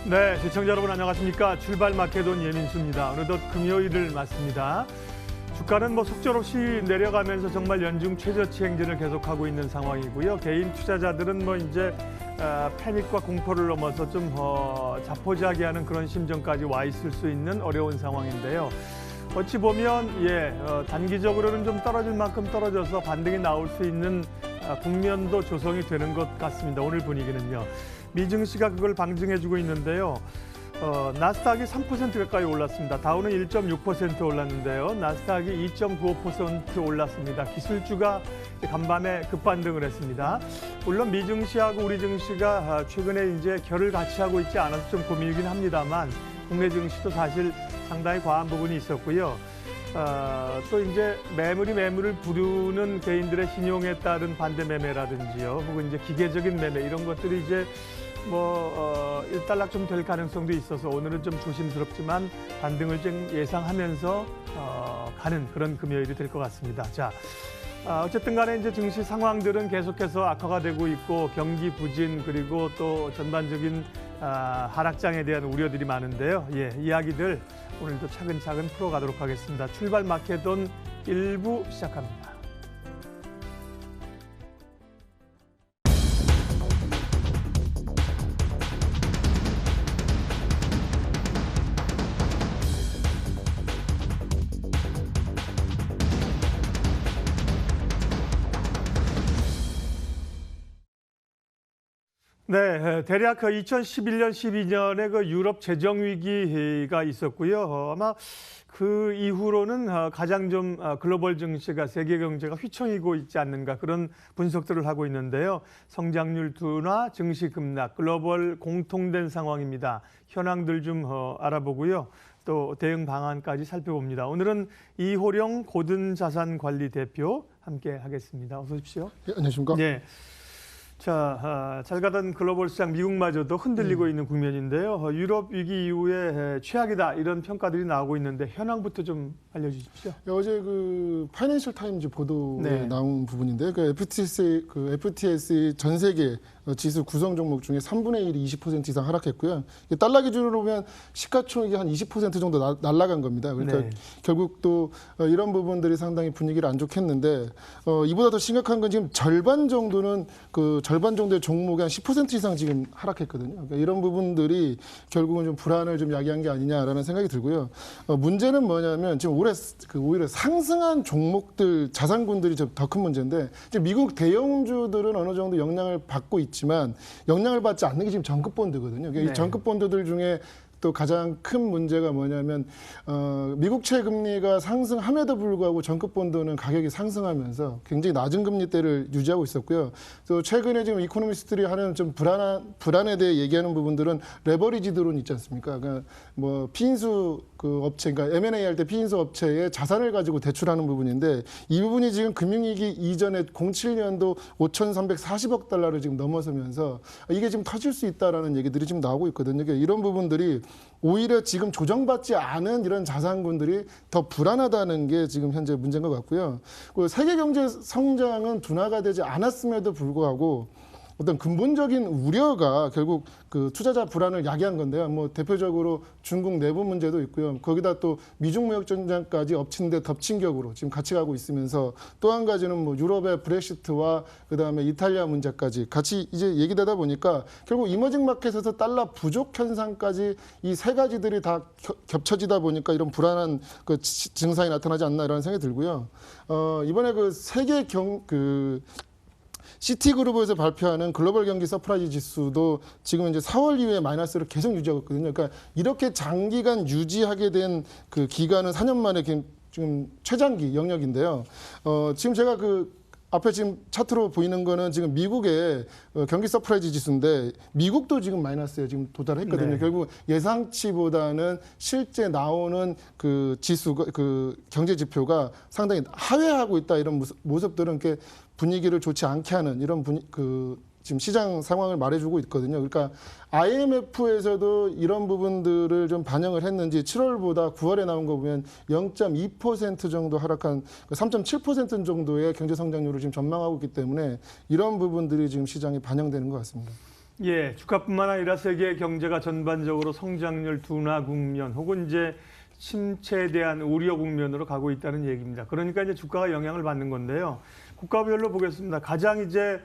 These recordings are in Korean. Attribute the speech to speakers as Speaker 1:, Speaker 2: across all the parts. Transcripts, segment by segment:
Speaker 1: 네, 시청자 여러분 안녕하십니까. 출발 마케돈 예민수입니다. 어느덧 금요일을 맞습니다. 주가는 속절없이 내려가면서 정말 연중 최저치 행진을 계속하고 있는 상황이고요. 개인 투자자들은 이제 패닉과 공포를 넘어서 좀 자포자기하는 그런 심정까지 와 있을 수 있는 어려운 상황인데요. 어찌 보면 단기적으로는 좀 떨어질 만큼 떨어져서 반등이 나올 수 있는 국면도 조성이 되는 것 같습니다. 오늘 분위기는요. 미증시가 그걸 방증해주고 있는데요. 나스닥이 3% 가까이 올랐습니다. 다우는 1.6% 올랐는데요. 나스닥이 2.95% 올랐습니다. 기술주가 간밤에 급반등을 했습니다. 물론 미증시하고 우리 증시가 최근에 이제 결을 같이 하고 있지 않아서 좀 고민이긴 합니다만 국내 증시도 사실 상당히 과한 부분이 있었고요. 또 이제 매물을 부르는 개인들의 신용에 따른 반대 매매라든지요, 혹은 이제 기계적인 매매 이런 것들이 이제 일단락 좀 될 가능성도 있어서 오늘은 좀 조심스럽지만 반등을 좀 예상하면서 가는 그런 금요일이 될 것 같습니다. 자, 어쨌든 간에 이제 증시 상황들은 계속해서 악화가 되고 있고 경기 부진 그리고 또 전반적인 하락장에 대한 우려들이 많은데요. 이야기들 오늘도 차근차근 풀어가도록 하겠습니다. 출발 마케돈 1부 시작합니다. 네, 대략 2011년, 12년에 그 유럽 재정 위기가 있었고요. 아마 그 이후로는 가장 좀 글로벌 증시가 세계 경제가 휘청이고 있지 않는가 그런 분석들을 하고 있는데요. 성장률 둔화, 증시 급락, 글로벌 공통된 상황입니다. 현황들 좀 알아보고요. 또 대응 방안까지 살펴봅니다. 오늘은 이호령 고든자산관리 대표 함께 하겠습니다. 어서 오십시오.
Speaker 2: 네, 안녕하십니까?
Speaker 1: 네. 자, 잘 가던 글로벌 시장 미국마저도 흔들리고 있는 국면인데요. 유럽 위기 이후에 최악이다 이런 평가들이 나오고 있는데 현황부터 좀 알려주십시오.
Speaker 2: 어제 그 파이낸셜 타임즈 보도에 나온 부분인데 그 FTSE 전 세계 지수 구성 종목 중에 3분의 1이 20% 이상 하락했고요. 달러 기준으로 보면 시가총액이 한 20% 정도 날아간 겁니다. 그러니까 결국 또 이런 부분들이 상당히 분위기를 안 좋게 했는데 이보다 더 심각한 건 지금 절반 정도는 절반 정도의 종목이 한 10% 이상 지금 하락했거든요. 그러니까 이런 부분들이 결국은 좀 불안을 좀 야기한 게 아니냐라는 생각이 들고요. 문제는 뭐냐면 지금 올해 오히려 상승한 종목들, 자산군들이 좀 더 큰 문제인데 지금 미국 대형주들은 어느 정도 영향을 받고 있지만 영향을 받지 않는 게 지금 정급 본드거든요. 그러니까 이 정급 본드들 중에 또 가장 큰 문제가 뭐냐면 미국채 금리가 상승함에도 불구하고 정급 본드는 가격이 상승하면서 굉장히 낮은 금리대를 유지하고 있었고요. 또 최근에 지금 이코노미스트들이 하는 좀 불안에 대해 얘기하는 부분들은 레버리지 드론 있지 않습니까? 그러니까 피인수 업체, 그러니까 M&A 할 때 피인수 업체의 자산을 가지고 대출하는 부분인데 이 부분이 지금 금융위기 이전에 07년도 5,340억 달러를 지금 넘어서면서 이게 지금 터질 수 있다라는 얘기들이 지금 나오고 있거든요. 그러니까 이런 부분들이 오히려 지금 조정받지 않은 이런 자산군들이 더 불안하다는 게 지금 현재 문제인 것 같고요. 세계 경제 성장은 둔화가 되지 않았음에도 불구하고 어떤 근본적인 우려가 결국 그 투자자 불안을 야기한 건데요. 대표적으로 중국 내부 문제도 있고요. 거기다 또 미중 무역 전쟁까지 엎친 데 덮친 격으로 지금 같이 가고 있으면서 또 한 가지는 유럽의 브렉시트와 그다음에 이탈리아 문제까지 같이 이제 얘기되다 보니까 결국 이머징 마켓에서 달러 부족 현상까지 이 세 가지들이 다 겹쳐지다 보니까 이런 불안한 증상이 나타나지 않나 이런 생각이 들고요. 이번에 세계 시티그룹에서 발표하는 글로벌 경기 서프라이즈 지수도 지금 이제 4월 이후에 마이너스를 계속 유지하고 있거든요. 그러니까 이렇게 장기간 유지하게 된 그 기간은 4년 만에 지금 최장기 영역인데요. 지금 제가 앞에 지금 차트로 보이는 거는 지금 미국의 경기 서프라이즈 지수인데 미국도 지금 마이너스에 지금 도달했거든요. 결국 예상치보다는 실제 나오는 지수가 경제 지표가 상당히 하회하고 있다 이런 모습들은 이렇게 분위기를 좋지 않게 하는 이런 지금 시장 상황을 말해주고 있거든요. 그러니까 IMF에서도 이런 부분들을 좀 반영을 했는지 7월보다 9월에 나온 거 보면 0.2% 정도 하락한 3.7% 정도의 경제 성장률을 지금 전망하고 있기 때문에 이런 부분들이 지금 시장에 반영되는 것 같습니다.
Speaker 1: 예, 주가뿐만 아니라 세계 경제가 전반적으로 성장률 둔화 국면 혹은 이제 침체에 대한 우려 국면으로 가고 있다는 얘기입니다. 그러니까 이제 주가가 영향을 받는 건데요. 국가별로 보겠습니다. 가장 이제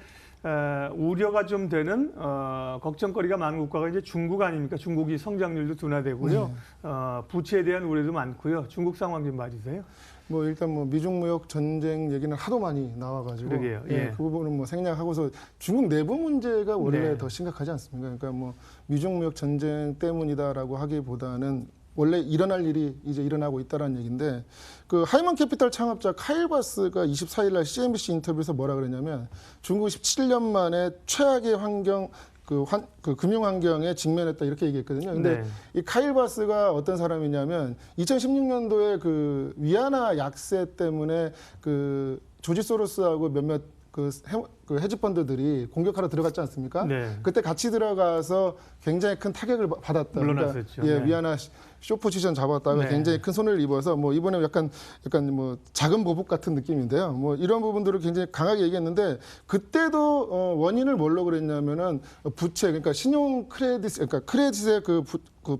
Speaker 1: 우려가 좀 되는 걱정거리가 많은 국가가 이제 중국 아닙니까? 중국이 성장률도 둔화되고요. 부채에 대한 우려도 많고요. 중국 상황 좀 봐주세요.
Speaker 2: 뭐 일단 뭐 미중 무역 전쟁 얘기는 하도 많이 나와가지고
Speaker 1: 그러게요. 예.
Speaker 2: 그 부분은 뭐 생략하고서 중국 내부 문제가 원래
Speaker 1: 네.
Speaker 2: 더 심각하지 않습니까? 그러니까 뭐 미중 무역 전쟁 때문이다라고 하기보다는 원래 일어날 일이 이제 일어나고 있다라는 얘기인데 그 하이먼 캐피탈 창업자 카일 바스가 24일 날 CNBC 인터뷰에서 뭐라 그랬냐면 중국이 17년 만에 최악의 환경 그 금융 환경에 직면했다 이렇게 얘기했거든요. 근데
Speaker 1: 네.
Speaker 2: 이 카일 바스가 어떤 사람이냐면 2016년도에 그 위안화 약세 때문에 그 조지 소로스하고 몇몇 그 헤지펀드들이 공격하러 들어갔지 않습니까?
Speaker 1: 네.
Speaker 2: 그때 같이 들어가서 굉장히 큰 타격을 받았다.
Speaker 1: 물러났었죠.
Speaker 2: 그러니까 예,
Speaker 1: 네.
Speaker 2: 위안화 쇼포지션 잡았다가
Speaker 1: 네.
Speaker 2: 굉장히 큰 손해를 입어서 뭐 이번에 약간 뭐 작은 보복 같은 느낌인데요. 뭐 이런 부분들을 굉장히 강하게 얘기했는데 그때도 원인을 뭘로 그랬냐면은 부채 그러니까 신용 크레딧 그러니까 크레딧의 그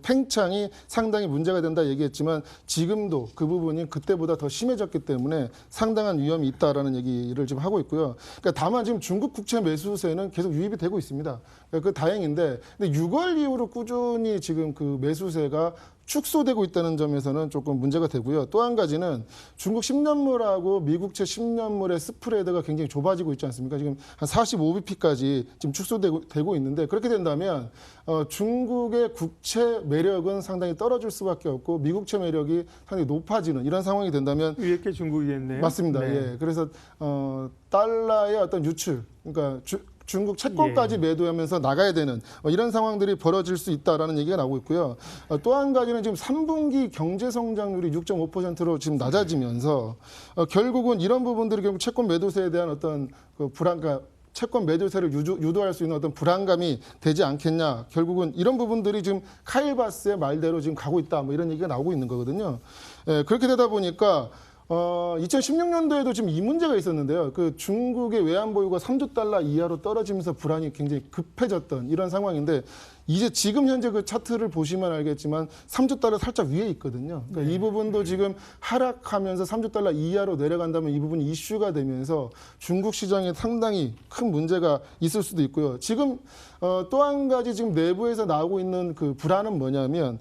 Speaker 2: 팽창이 상당히 문제가 된다 얘기했지만 지금도 그 부분이 그때보다 더 심해졌기 때문에 상당한 위험이 있다라는 얘기를 지금 하고 있고요. 그러니까 다만 지금 중국 국채 매수세는 계속 유입이 되고 있습니다. 그러니까 그 다행인데 근데 6월 이후로 꾸준히 지금 그 매수세가 축소되고 있다는 점에서는 조금 문제가 되고요. 또 한 가지는 중국 10년물하고 미국채 10년물의 스프레드가 굉장히 좁아지고 있지 않습니까? 지금 한 45bp까지 지금 축소되고 있는데 그렇게 된다면 중국의 국채 매력은 상당히 떨어질 수밖에 없고 미국채 매력이 상당히 높아지는 이런 상황이 된다면
Speaker 1: 위에 게 중국이겠네요.
Speaker 2: 맞습니다.
Speaker 1: 네.
Speaker 2: 예. 그래서 달러의 어떤 유출, 그러니까 중국 채권까지
Speaker 1: 예.
Speaker 2: 매도하면서 나가야 되는 이런 상황들이 벌어질 수 있다라는 얘기가 나오고 있고요. 또 한 가지는 지금 3분기 경제 성장률이 6.5%로 지금 낮아지면서 결국은 이런 부분들이 결국 채권 매도세에 대한 어떤 그 불안감, 채권 매도세를 유도할 수 있는 어떤 불안감이 되지 않겠냐. 결국은 이런 부분들이 지금 카일 바스의 말대로 지금 가고 있다. 뭐 이런 얘기가 나오고 있는 거거든요. 예, 그렇게 되다 보니까 2016년도에도 지금 이 문제가 있었는데요. 그 중국의 외환 보유가 3조 달러 이하로 떨어지면서 불안이 굉장히 급해졌던 이런 상황인데 이제 지금 현재 그 차트를 보시면 알겠지만 3조 달러 살짝 위에 있거든요. 그러니까 이 부분도 지금 하락하면서 3조 달러 이하로 내려간다면 이 부분이 이슈가 되면서 중국 시장에 상당히 큰 문제가 있을 수도 있고요. 지금 또 한 가지 지금 내부에서 나오고 있는 그 불안은 뭐냐면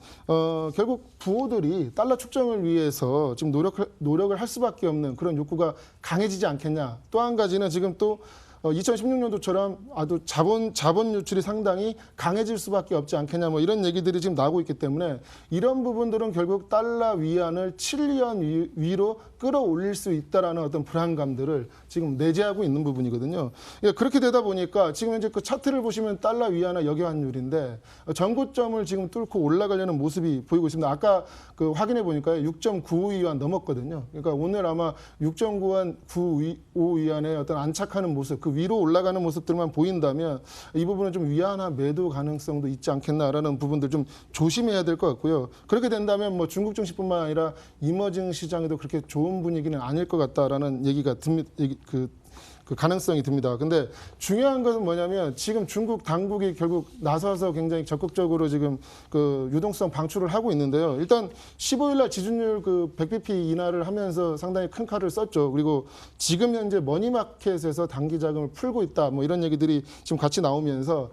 Speaker 2: 결국 부호들이 달러 축정을 위해서 지금 노력을 할 수밖에 없는 그런 욕구가 강해지지 않겠냐. 또 한 가지는 지금 또 2016년도처럼 아주 자본 유출이 상당히 강해질 수밖에 없지 않겠냐 뭐 이런 얘기들이 지금 나오고 있기 때문에 이런 부분들은 결국 달러 위안을 7년 위로 끌어올릴 수 있다라는 어떤 불안감들을 지금 내재하고 있는 부분이거든요. 그렇게 되다 보니까 지금 현재 그 차트를 보시면 달러 위안화 역여환율인데 전고점을 지금 뚫고 올라가려는 모습이 보이고 있습니다. 아까 그 확인해 보니까 6.95위안 넘었거든요. 그러니까 오늘 아마 6.95위안의 어떤 안착하는 모습 그 위로 올라가는 모습들만 보인다면 이 부분은 좀 위안화 매도 가능성도 있지 않겠나라는 부분들 좀 조심해야 될 것 같고요. 그렇게 된다면 뭐 중국 증시뿐만 아니라 이머징 시장에도 그렇게 좋은 분위기는 아닐 것 같다라는 얘기가 듭니다. 그 가능성이 듭니다. 근데 중요한 것은 뭐냐면 지금 중국 당국이 결국 나서서 굉장히 적극적으로 지금 그 유동성 방출을 하고 있는데요. 일단 15일 날 지준율 그 100bp 인하를 하면서 상당히 큰 칼을 썼죠. 그리고 지금 현재 머니마켓에서 단기 자금을 풀고 있다. 뭐 이런 얘기들이 지금 같이 나오면서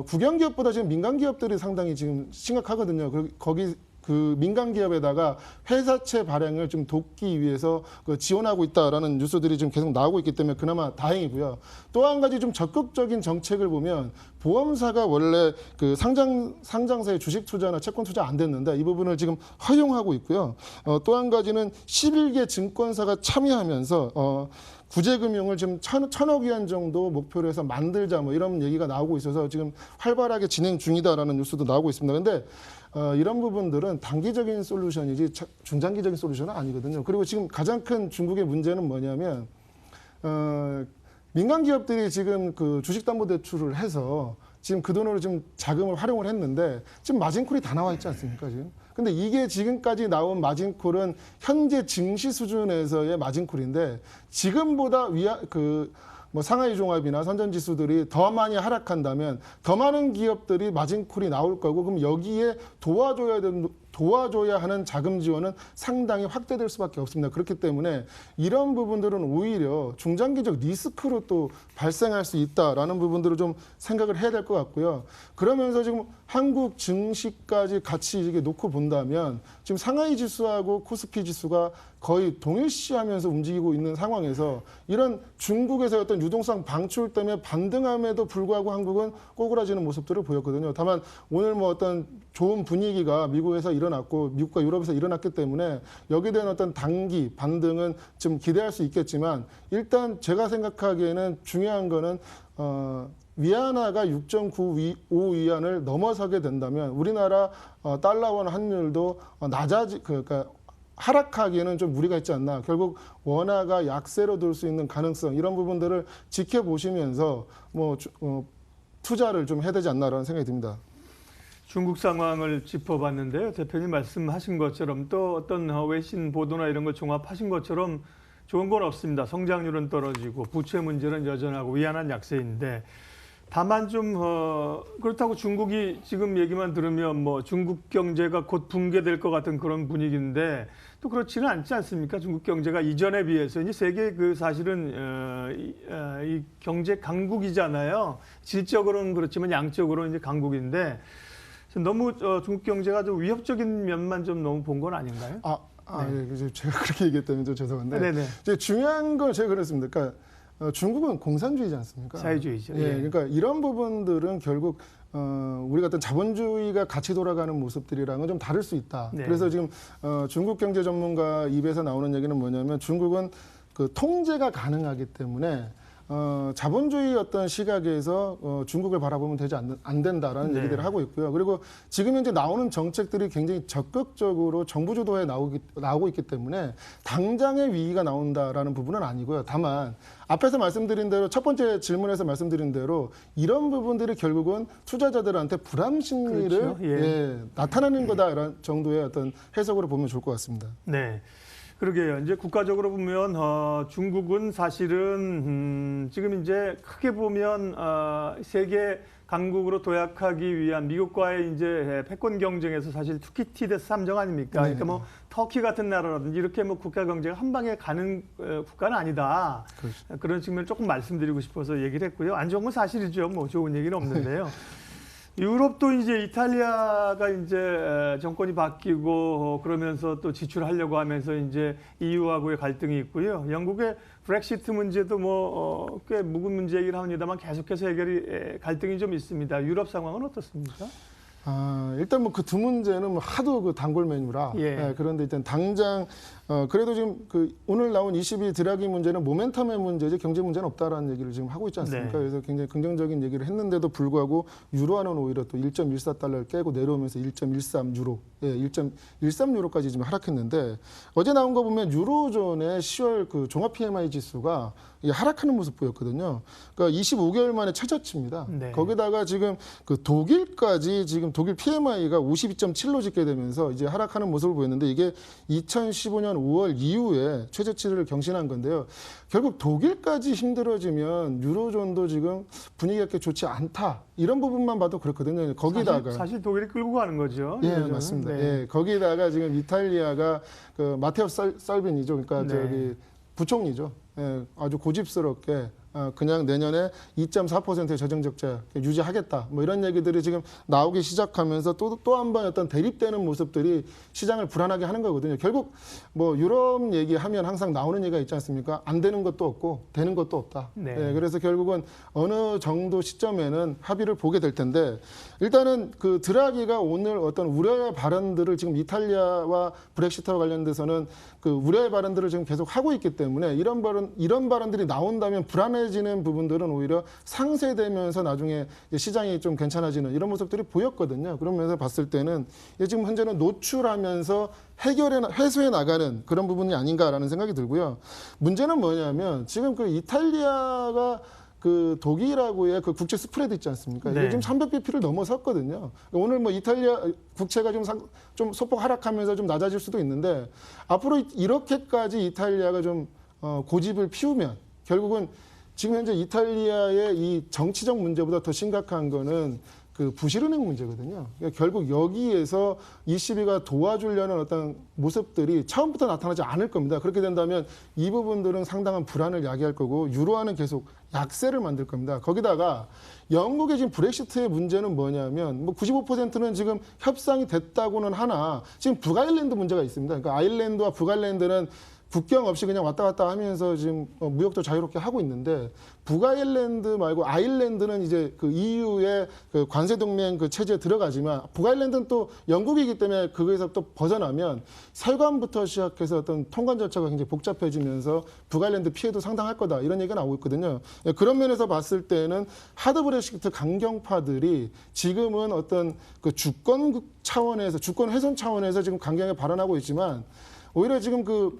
Speaker 2: 국영 기업보다 지금 민간 기업들이 상당히 지금 심각하거든요. 거기 그 민간 기업에다가 회사채 발행을 좀 돕기 위해서 그 지원하고 있다라는 뉴스들이 좀 계속 나오고 있기 때문에 그나마 다행이고요. 또 한 가지 좀 적극적인 정책을 보면 보험사가 원래 그 상장사의 주식 투자나 채권 투자 안 됐는데 이 부분을 지금 허용하고 있고요. 또 한 가지는 11개 증권사가 참여하면서 구제금융을 지금 1,000억 위안 정도 목표로 해서 만들자 뭐 이런 얘기가 나오고 있어서 지금 활발하게 진행 중이다라는 뉴스도 나오고 있습니다. 근데 이런 부분들은 단기적인 솔루션이지 중장기적인 솔루션은 아니거든요. 그리고 지금 가장 큰 중국의 문제는 뭐냐면 민간 기업들이 지금 그 주식담보대출을 해서 지금 그 돈으로 좀 자금을 활용을 했는데 지금 마진콜이 다 나와 있지 않습니까 지금? 근데 이게 지금까지 나온 마진콜은 현재 증시 수준에서의 마진콜인데 지금보다 뭐 상하이 종합이나 선전지수들이 더 많이 하락한다면 더 많은 기업들이 마진콜이 나올 거고 그럼 여기에 도와줘야 하는 자금 지원은 상당히 확대될 수밖에 없습니다. 그렇기 때문에 이런 부분들은 오히려 중장기적 리스크로 또 발생할 수 있다라는 부분들을 좀 생각을 해야 될 것 같고요. 그러면서 지금 한국 증시까지 같이 이게 놓고 본다면 지금 상하이 지수하고 코스피 지수가 거의 동일시하면서 움직이고 있는 상황에서 이런 중국에서 어떤 유동성 방출 때문에 반등함에도 불구하고 한국은 꼬꾸라지는 모습들을 보였거든요. 다만 오늘 뭐 어떤 좋은 분위기가 미국에서 일어났고 미국과 유럽에서 일어났기 때문에 여기에 대한 어떤 단기 반등은 좀 기대할 수 있겠지만 일단 제가 생각하기에는 중요한 거는 위안화가 6.95 위안을 넘어서게 된다면 우리나라 달러원 환율도 그러니까 하락하기에는 좀 무리가 있지 않나. 결국 원화가 약세로 돌 수 있는 가능성 이런 부분들을 지켜보시면서 뭐 투자를 좀 해야 되지 않나라는 생각이 듭니다.
Speaker 1: 중국 상황을 짚어봤는데요. 대표님 말씀하신 것처럼 또 어떤 외신 보도나 이런 걸 종합하신 것처럼 좋은 건 없습니다. 성장률은 떨어지고 부채 문제는 여전하고 위안한 약세인데 다만 좀 그렇다고 중국이 지금 얘기만 들으면 뭐 중국 경제가 곧 붕괴될 것 같은 그런 분위기인데 또 그렇지는 않지 않습니까? 중국 경제가 이전에 비해서 이제 세계 그 사실은 이 경제 강국이잖아요. 질적으로는 그렇지만 양적으로는 이제 강국인데 너무 중국 경제가 좀 위협적인 면만 좀 너무 본 건 아닌가요?
Speaker 2: 네. 제가 그렇게 얘기했다면 좀 죄송한데
Speaker 1: 네네.
Speaker 2: 이제 중요한 건 제가 그랬습니다. 그러니까 중국은 공산주의지 않습니까?
Speaker 1: 사회주의죠.
Speaker 2: 예, 그러니까 이런 부분들은 결국 우리가 어떤 자본주의가 같이 돌아가는 모습들이랑은 좀 다를 수 있다.
Speaker 1: 네.
Speaker 2: 그래서 지금 중국 경제 전문가 입에서 나오는 얘기는 뭐냐면 중국은 그 통제가 가능하기 때문에 자본주의 어떤 시각에서 중국을 바라보면 안 된다라는
Speaker 1: 네.
Speaker 2: 얘기들을 하고 있고요. 그리고 지금 현재 나오는 정책들이 굉장히 적극적으로 정부 주도에 나오고 있기 때문에 당장의 위기가 나온다라는 부분은 아니고요. 다만 앞에서 말씀드린 대로 첫 번째 질문에서 말씀드린 대로 이런 부분들이 결국은 투자자들한테 불안 심리를
Speaker 1: 그렇죠. 예.
Speaker 2: 나타내는 거다라는 정도의 어떤 해석으로 보면 좋을 것 같습니다.
Speaker 1: 네. 그러게요. 이제 국가적으로 보면 중국은 사실은 지금 이제 크게 보면 세계 강국으로 도약하기 위한 미국과의 이제 패권 경쟁에서 사실 투키티 대 3정 아닙니까?
Speaker 2: 네.
Speaker 1: 그러니까 뭐 터키 같은 나라라든지 이렇게 뭐 국가 경제가 한 방에 가는 국가는 아니다.
Speaker 2: 그렇죠.
Speaker 1: 그런 측면을 조금 말씀드리고 싶어서 얘기를 했고요. 안 좋은 건 사실이죠. 뭐 좋은 얘기는 없는데요. 유럽도 이제 이탈리아가 이제 정권이 바뀌고 그러면서 또 지출하려고 하면서 이제 EU하고의 갈등이 있고요. 영국의 브렉시트 문제도 뭐 꽤 묵은 문제이긴 합니다만 계속해서 갈등이 좀 있습니다. 유럽 상황은 어떻습니까?
Speaker 2: 일단 뭐 그 두 문제는 뭐 하도 그 단골 메뉴라.
Speaker 1: 예.
Speaker 2: 그런데 일단 당장 그래도 지금 그 오늘 나온 22 드라기 문제는 모멘텀의 문제지 경제 문제는 없다라는 얘기를 지금 하고 있지 않습니까?
Speaker 1: 네.
Speaker 2: 그래서 굉장히 긍정적인 얘기를 했는데도 불구하고 유로화는 오히려 또 1.14달러를 깨고 내려오면서 1.13 유로, 1.13 유로까지 지금 하락했는데 어제 나온 거 보면 유로존의 10월 그 종합 PMI 지수가 하락하는 모습 보였거든요. 그러니까 25개월 만에 최저치입니다.
Speaker 1: 네.
Speaker 2: 거기다가 지금 그 독일까지 지금 독일 PMI가 52.7로 찍게 되면서 이제 하락하는 모습을 보였는데 이게 2015년 5월 이후에 최저치를 경신한 건데요. 결국 독일까지 힘들어지면 유로존도 지금 분위기가 그렇게 좋지 않다. 이런 부분만 봐도 그렇거든요. 거기다가
Speaker 1: 사실 독일이 끌고 가는 거죠.
Speaker 2: 예,
Speaker 1: 유로존은.
Speaker 2: 맞습니다.
Speaker 1: 네.
Speaker 2: 예, 거기다가 지금 이탈리아가 그 마테오 살비니죠. 그러니까
Speaker 1: 네.
Speaker 2: 저기 부총리죠. 예, 아주 고집스럽게 그냥 내년에 2.4%의 재정 적자 유지하겠다. 뭐 이런 얘기들이 지금 나오기 시작하면서 또 한 번 어떤 대립되는 모습들이 시장을 불안하게 하는 거거든요. 결국 뭐 유럽 얘기하면 항상 나오는 얘기가 있지 않습니까? 안 되는 것도 없고 되는 것도 없다.
Speaker 1: 네.
Speaker 2: 예, 그래서 결국은 어느 정도 시점에는 합의를 보게 될 텐데 일단은 그 드라기가 오늘 어떤 우려의 발언들을 지금 이탈리아와 브렉시트와 관련돼서는 그 우려의 발언들을 지금 계속 하고 있기 때문에 이런 발언들이 나온다면 불안해지는 부분들은 오히려 상쇄되면서 나중에 시장이 좀 괜찮아지는 이런 모습들이 보였거든요. 그러면서 봤을 때는 지금 현재는 노출하면서 해소해 나가는 그런 부분이 아닌가라는 생각이 들고요. 문제는 뭐냐면 지금 그 이탈리아가 그 독일하고의 그 국채 스프레드 있지 않습니까? 이게
Speaker 1: 네.
Speaker 2: 지금 300bp를 넘어섰거든요. 오늘 뭐 이탈리아 국채가 좀 소폭 하락하면서 좀 낮아질 수도 있는데 앞으로 이렇게까지 이탈리아가 좀 고집을 피우면 결국은 지금 현재 이탈리아의 이 정치적 문제보다 더 심각한 거는 그 부실은행 문제거든요. 그러니까 결국 여기에서 ECB가 도와주려는 어떤 모습들이 처음부터 나타나지 않을 겁니다. 그렇게 된다면 이 부분들은 상당한 불안을 야기할 거고 유로화는 계속 약세를 만들 겁니다. 거기다가 영국의 지금 브렉시트의 문제는 뭐냐면 뭐 95%는 지금 협상이 됐다고는 하나 지금 북아일랜드 문제가 있습니다. 그러니까 아일랜드와 북아일랜드는 국경 없이 그냥 왔다 갔다 하면서 지금 무역도 자유롭게 하고 있는데 북아일랜드 말고 아일랜드는 이제 그 EU의 그 관세 동맹 그 체제에 들어가지만 북아일랜드는 또 영국이기 때문에 그거에서 또 벗어나면 세관부터 시작해서 어떤 통관 절차가 굉장히 복잡해지면서 북아일랜드 피해도 상당할 거다 이런 얘기가 나오고 있거든요. 그런 면에서 봤을 때는 하드 브렉시트 강경파들이 지금은 어떤 그 주권 차원에서 주권 훼손 차원에서 지금 강경하게 발언하고 있지만 오히려 지금 그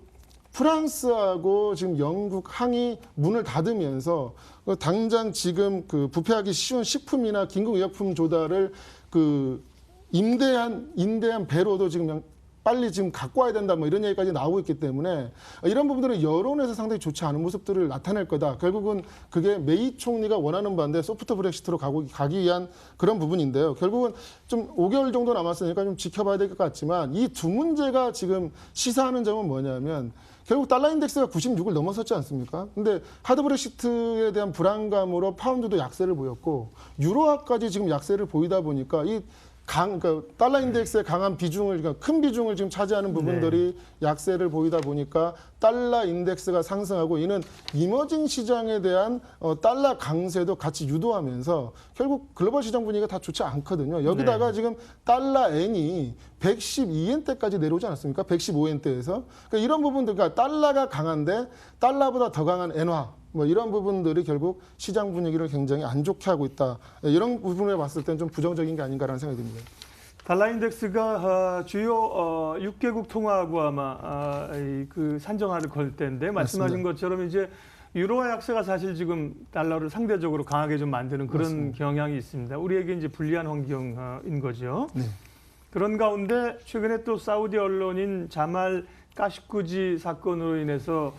Speaker 2: 프랑스하고 지금 영국 항이 문을 닫으면서 당장 지금 그 부패하기 쉬운 식품이나 긴급의약품 조달을 그 임대한 배로도 지금 빨리 지금 갖고 와야 된다 뭐 이런 얘기까지 나오고 있기 때문에 이런 부분들은 여론에서 상당히 좋지 않은 모습들을 나타낼 거다. 결국은 그게 메이 총리가 원하는 바인데 소프트 브렉시트로 가기 위한 그런 부분인데요. 결국은 좀 5개월 정도 남았으니까 좀 지켜봐야 될 것 같지만 이 두 문제가 지금 시사하는 점은 뭐냐면 결국 달러 인덱스가 96을 넘어섰지 않습니까? 근데 하드 브렉시트에 대한 불안감으로 파운드도 약세를 보였고 유로화까지 지금 약세를 보이다 보니까 그러니까 달러 인덱스의 강한 비중을, 그러니까 큰 비중을 지금 차지하는 부분들이 약세를 보이다 보니까 달러 인덱스가 상승하고 이는 이머징 시장에 대한 달러 강세도 같이 유도하면서 결국 글로벌 시장 분위기가 다 좋지 않거든요. 여기다가 지금 달러 N이 112엔대까지 내려오지 않았습니까? 115엔대에서. 그러니까 이런 부분들, 그러니까 달러가 강한데 달러보다 더 강한 엔화. 뭐 이런 부분들이 결국 시장 분위기를 굉장히 안 좋게 하고 있다. 이런 부분을 봤을 때는 좀 부정적인 게 아닌가라는 생각이 듭니다.
Speaker 1: 달러 인덱스가 주요 6개국 통화하고 아마 그 산정화를 걸 때인데 말씀하신
Speaker 2: 맞습니다.
Speaker 1: 것처럼 이제 유로화 약세가 사실 지금 달러를 상대적으로 강하게 좀 만드는 그런
Speaker 2: 맞습니다.
Speaker 1: 경향이 있습니다. 우리에게 이제 불리한 환경인 거죠.
Speaker 2: 네.
Speaker 1: 그런 가운데 최근에 또 사우디 언론인 자말 까시쿠지 사건으로 인해서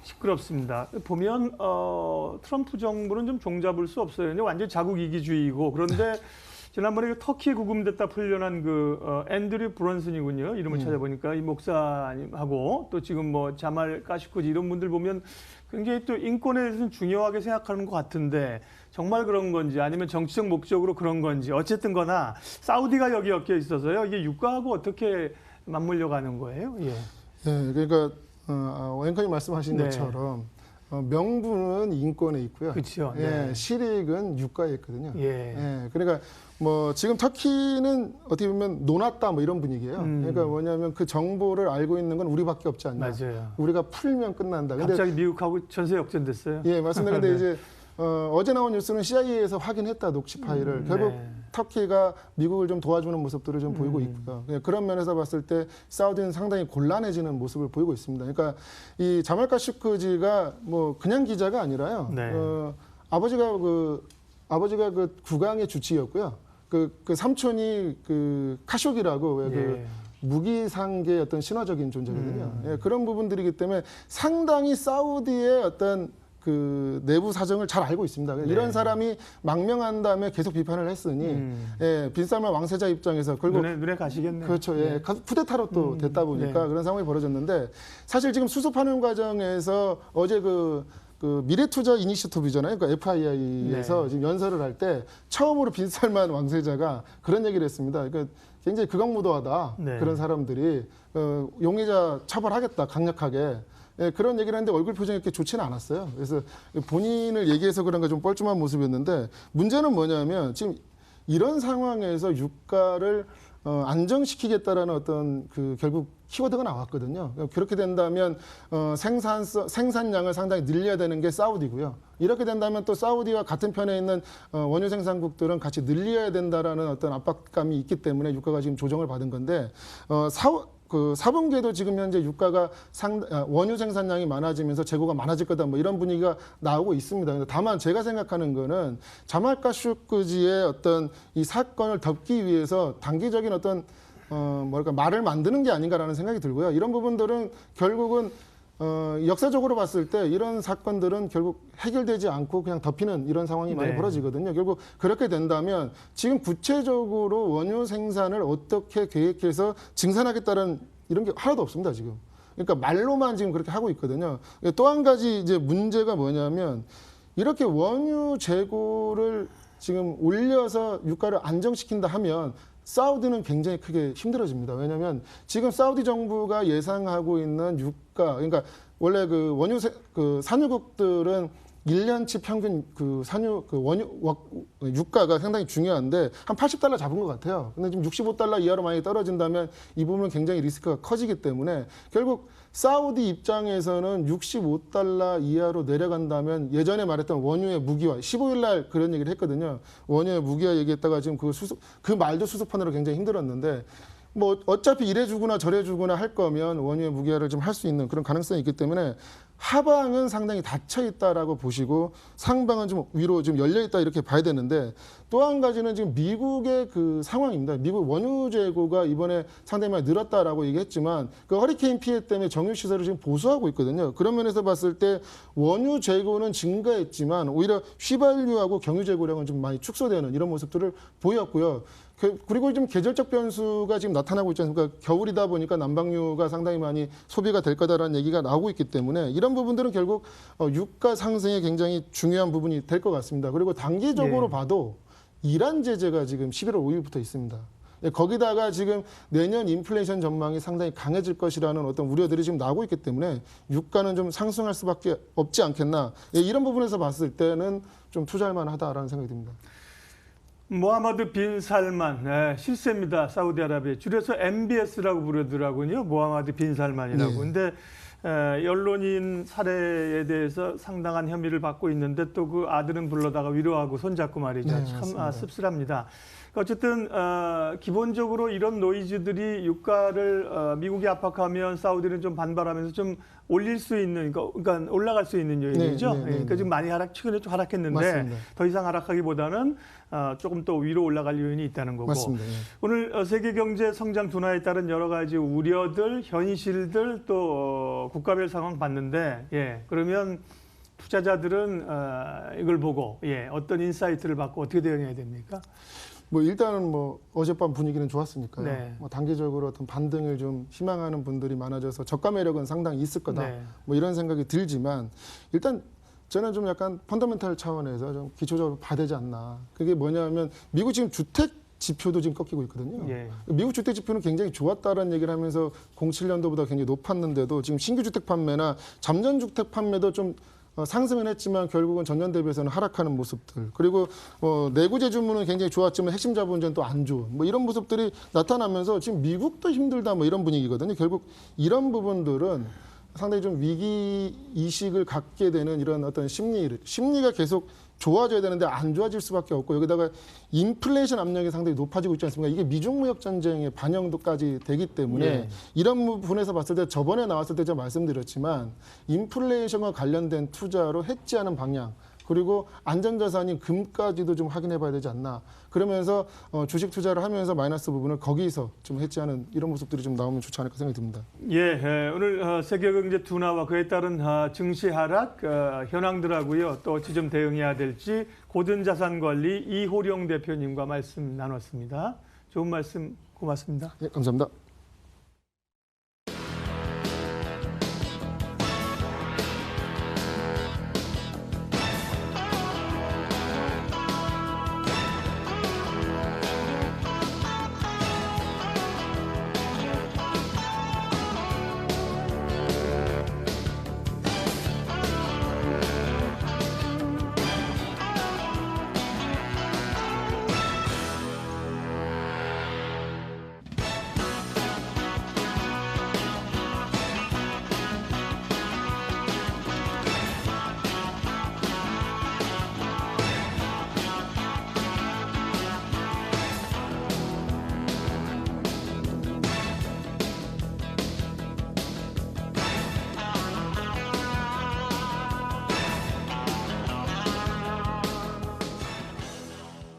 Speaker 1: 시끄럽습니다. 보면 트럼프 정부는 좀 종잡을 수 없어요. 완전 자국 이기주의이고 그런데 지난번에 그 터키 구금됐다 풀려난 그 앤드류 브런슨이군요. 이름을 찾아보니까 이 목사님하고 또 지금 뭐 자말 까시쿠지 이런 분들 보면 굉장히 또 인권에 대해서는 중요하게 생각하는 것 같은데 정말 그런 건지 아니면 정치적 목적으로 그런 건지 어쨌든 거나 사우디가 여기 엮여 있어서요. 이게 유가하고 어떻게 맞물려 가는 거예요? 예.
Speaker 2: 네, 그러니까 앵커님 말씀하신
Speaker 1: 네.
Speaker 2: 것처럼 명분은 인권에 있고요.
Speaker 1: 그렇죠.
Speaker 2: 예,
Speaker 1: 네.
Speaker 2: 실익은 유가에 있거든요.
Speaker 1: 예.
Speaker 2: 예, 그러니까 뭐 지금 터키는 어떻게 보면 논았다 뭐 이런 분위기예요. 그러니까 뭐냐면 그 정보를 알고 있는 건 우리밖에 없지 않냐.
Speaker 1: 맞아요.
Speaker 2: 우리가 풀면 끝난다. 근데
Speaker 1: 갑자기 미국하고 전세 역전됐어요.
Speaker 2: 예, 맞습니다. 근데
Speaker 1: 네.
Speaker 2: 이제 어제 나온 뉴스는 CIA에서 확인했다 녹취 파일을. 결국
Speaker 1: 네.
Speaker 2: 터키가 미국을 좀 도와주는 모습들을 좀 보이고 있고요. 그런 면에서 봤을 때 사우디는 상당히 곤란해지는 모습을 보이고 있습니다. 그러니까 이 자말 카쇼크지가 뭐 그냥 기자가 아니라요.
Speaker 1: 네.
Speaker 2: 아버지가 그 국왕의 주치였고요. 그 삼촌이 그 카쇼기라고
Speaker 1: 예.
Speaker 2: 그 무기상계의 어떤 신화적인 존재거든요. 예, 그런 부분들이기 때문에 상당히 사우디의 어떤 그 내부 사정을 잘 알고 있습니다.
Speaker 1: 네.
Speaker 2: 이런 사람이 망명한 다음에 계속 비판을 했으니 예, 빈살만 왕세자 입장에서 결국
Speaker 1: 눈에 가시겠네요.
Speaker 2: 그렇죠. 예, 쿠데타로 또 됐다 보니까
Speaker 1: 네.
Speaker 2: 그런 상황이 벌어졌는데 사실 지금 수습하는 과정에서 어제 그 미래투자 이니셔티브잖아요. 그러니까 FII에서
Speaker 1: 네.
Speaker 2: 지금 연설을 할 때 처음으로 빈살만 왕세자가 그런 얘기를 했습니다. 그러니까 굉장히 극악무도하다.
Speaker 1: 네.
Speaker 2: 그런 사람들이 용의자 처벌하겠다 강력하게. 예, 그런 얘기를 했는데 얼굴 표정이 그렇게 좋지는 않았어요. 그래서 본인을 얘기해서 그런가 좀 뻘쭘한 모습이었는데 문제는 뭐냐면 지금 이런 상황에서 유가를 안정시키겠다라는 어떤 그 결국 키워드가 나왔거든요. 그렇게 된다면 생산량을 상당히 늘려야 되는 게 사우디고요. 이렇게 된다면 또 사우디와 같은 편에 있는 원유 생산국들은 같이 늘려야 된다라는 어떤 압박감이 있기 때문에 유가가 지금 조정을 받은 건데 4분기에도 지금 현재 유가가 원유 생산량이 많아지면서 재고가 많아질 거다 뭐 이런 분위기가 나오고 있습니다. 다만 제가 생각하는 거는 자말 카쇼크지의 어떤 이 사건을 덮기 위해서 단기적인 어떤 말을 만드는 게 아닌가라는 생각이 들고요. 이런 부분들은 결국은 역사적으로 봤을 때 이런 사건들은 결국 해결되지 않고 그냥 덮이는 이런 상황이 많이
Speaker 1: 네.
Speaker 2: 벌어지거든요. 결국 그렇게 된다면 지금 구체적으로 원유 생산을 어떻게 계획해서 증산하겠다는 이런 게 하나도 없습니다, 지금. 그러니까 말로만 지금 그렇게 하고 있거든요. 또 한 가지 이제 문제가 뭐냐면 이렇게 원유 재고를 지금 올려서 유가를 안정시킨다 하면 사우디는 굉장히 크게 힘들어집니다. 왜냐하면 지금 사우디 정부가 예상하고 있는 유가, 그러니까 원래 그 원유 그 산유국들은 1년치 평균 그 유가가 상당히 중요한데 한 80달러 잡은 것 같아요. 근데 지금 65달러 이하로 많이 떨어진다면 이 부분은 굉장히 리스크가 커지기 때문에 결국 사우디 입장에서는 65달러 이하로 내려간다면 예전에 말했던 원유의 무기화, 15일 날 그런 얘기를 했거든요. 원유의 무기화 얘기했다가 지금 그 말도 수습하느라 굉장히 힘들었는데 뭐 어차피 이래 주거나 저래 주거나 할 거면 원유의 무기화를 좀 할 수 있는 그런 가능성이 있기 때문에 하방은 상당히 닫혀 있다라고 보시고 상방은 좀 위로 좀 열려 있다 이렇게 봐야 되는데 또 한 가지는 지금 미국의 그 상황입니다. 미국 원유 재고가 이번에 상당히 많이 늘었다라고 얘기했지만 그 허리케인 피해 때문에 정유 시설을 지금 보수하고 있거든요. 그런 면에서 봤을 때 원유 재고는 증가했지만 오히려 휘발유하고 경유 재고량은 좀 많이 축소되는 이런 모습들을 보였고요. 그리고 좀 계절적 변수가 지금 나타나고 있지 않습니까? 겨울이다 보니까 난방유가 상당히 많이 소비가 될 거다라는 얘기가 나오고 있기 때문에 이런 부분들은 결국 유가 상승에 굉장히 중요한 부분이 될 것 같습니다. 그리고 단기적으로 봐도 이란 제재가 지금 11월 5일부터 있습니다. 거기다가 지금 내년 인플레이션 전망이 상당히 강해질 것이라는 어떤 우려들이 지금 나오고 있기 때문에 유가는 좀 상승할 수밖에 없지 않겠나. 이런 부분에서 봤을 때는 좀 투자할 만하다라는 생각이 듭니다.
Speaker 1: 모하마드 빈 살만, 네, 실세입니다. 사우디아라비아. 줄여서 MBS라고 부르더라고요. 모하마드 빈 살만이라고.
Speaker 2: 네.
Speaker 1: 근데 언론인 살해에 대해서 상당한 혐의를 받고 있는데 또 그 아들은 불러다가 위로하고 손잡고 말이죠.
Speaker 2: 네,
Speaker 1: 참
Speaker 2: 맞습니다.
Speaker 1: 씁쓸합니다. 어쨌든 기본적으로 이런 노이즈들이 유가를 미국이 압박하면 사우디는 좀 반발하면서 좀 올릴 수 있는, 그러니까 올라갈 수 있는 요인이죠.
Speaker 2: 네, 네,
Speaker 1: 그러니까
Speaker 2: 네.
Speaker 1: 지금 많이 최근에 좀 하락했는데
Speaker 2: 맞습니다.
Speaker 1: 더 이상 하락하기보다는 조금 더 위로 올라갈 요인이 있다는 거고.
Speaker 2: 맞습니다. 예.
Speaker 1: 오늘 세계 경제 성장 둔화에 따른 여러 가지 우려들, 현실들 또 국가별 상황 봤는데, 예, 그러면 투자자들은 이걸 보고 어떤 인사이트를 받고 어떻게 대응해야 됩니까?
Speaker 2: 뭐 일단은 뭐 어젯밤 분위기는 좋았으니까요.
Speaker 1: 네.
Speaker 2: 뭐 단기적으로 어떤 반등을 좀 희망하는 분들이 많아져서 저가 매력은 상당히 있을 거다.
Speaker 1: 네.
Speaker 2: 뭐 이런 생각이 들지만 일단 저는 좀 약간 펀더멘탈 차원에서 좀 기초적으로 봐야 되지 않나. 그게 뭐냐면 미국 지금 주택 지표도 지금 꺾이고 있거든요.
Speaker 1: 예.
Speaker 2: 미국 주택 지표는 굉장히 좋았다라는 얘기를 하면서 07년도보다 굉장히 높았는데도 지금 신규 주택 판매나 잠전 주택 판매도 좀 상승은 했지만 결국은 전년 대비해서는 하락하는 모습들. 그리고 내구재 주문은 굉장히 좋았지만 핵심 자본주는 또 안 좋은 뭐 이런 모습들이 나타나면서 지금 미국도 힘들다 뭐 이런 분위기거든요. 결국 이런 부분들은 상당히 좀 위기 의식을 갖게 되는 이런 어떤 심리가 계속 좋아져야 되는데 안 좋아질 수밖에 없고 여기다가 인플레이션 압력이 상당히 높아지고 있지 않습니까? 이게 미중 무역 전쟁의 반영도까지 되기 때문에
Speaker 1: 예.
Speaker 2: 이런 부분에서 봤을 때 저번에 나왔을 때 제가 말씀드렸지만 인플레이션과 관련된 투자로 해지하는 방향 그리고 안전자산인 금까지도 좀 확인해 봐야 되지 않나. 그러면서 주식 투자를 하면서 마이너스 부분을 거기서 좀 해지하는 이런 모습들이 좀 나오면 좋지 않을까 생각이 듭니다.
Speaker 1: 예, 오늘 세계 경제 둔화와 그에 따른 증시 하락 현황들하고요. 또 어찌 좀 대응해야 될지 고든자산관리 이호령 대표님과 말씀 나눴습니다. 좋은 말씀 고맙습니다.
Speaker 2: 예, 감사합니다.